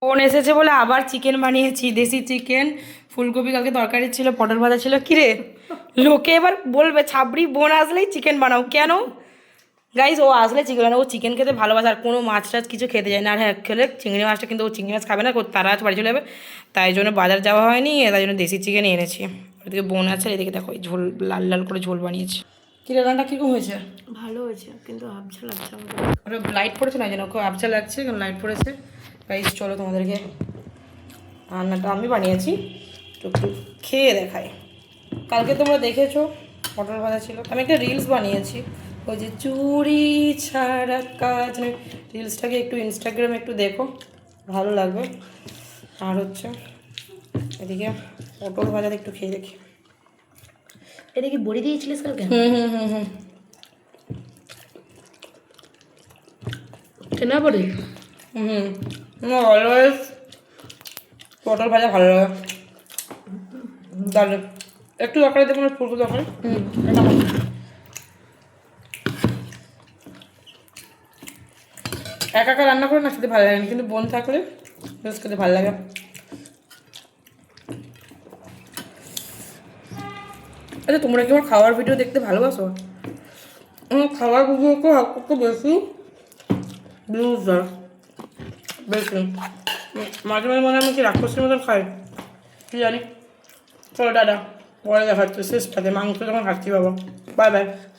বোন এসেছে বলে আবার চিকেন বানিয়েছি, দেশি চিকেন। ফুলকপি কালকে তরকারি ছিল, পটল ভাজা ছিল। কিরে, লোকে এবার বলবে ছাবড়ি বোন আসলেই চিকেন বানাও কেন? গাইজ, ও আসলে চিকেন বানাও, ও চিকেন খেতে ভালোবাসে, আর কোনো মাছ টাছ কিছু খেতে যায় না। আর হ্যাঁ, খেলে চিংড়ি মাছটা, কিন্তু ও চিংড়ি মাছ খাবে না, তারা আজ বাড়ি চলে যাবে, তাই জন্য বাজার যাওয়া হয়নি, তাই জন্য দেশি চিকেন এনেছি। ওদিকে বোন আছে, এদিকে দেখো ঝোল, লাল লাল করে ঝোল বানিয়েছি। কিরে, রান্নাটা কীরকম হয়েছে? ভালো হয়েছে, কিন্তু আবছা লাগছে আমাকে। ওটা লাইট পড়েছে না, যেন খুব আবছা লাগছে, কারণ লাইট পড়েছে। গাইজ চলো তোমাদেরকে রান্নাটা আমি বানিয়েছি, একটু খেয়ে দেখাই। কালকে তোমরা দেখেছো পটল ভাজা ছিল, আমি একটা রিলস বানিয়েছি, ওই যে চুরি ছাড়া কাজ নেই, রিলসটাকে একটু ইনস্টাগ্রামে একটু দেখো, ভালো লাগবে। আর হচ্ছে এদিকে পটল ভাজাটা একটু খেয়ে দেখি। এটা কি বড়ি দিয়েছিলিস কালকে? হুম। কেনা বড়ি? অলওয়েজ পটল ভাজা ভালো লাগে, তাহলে একটু দরকারি দেখুন, ফুলকপি দরকারি। একা একা রান্না করে না খেতে ভালো লাগে না, কিন্তু বোন থাকলে বেশ খেতে ভালো লাগে। আচ্ছা, তোমরা কি আমার খাওয়ার ভিডিও দেখতে ভালোবাসো? আমার খাওয়ার ভিডিওকে একটু বেশি ভিউজ দেয়, বেশি। মাঝে মাঝে মনে হয় আমি কি রাক্ষসের মতন খাই, কি জানি। চলো দাদা, পরে দেখা হচ্ছে শেষটাতে, মাংস যখন খাচ্ছি বাবা। Bye bye.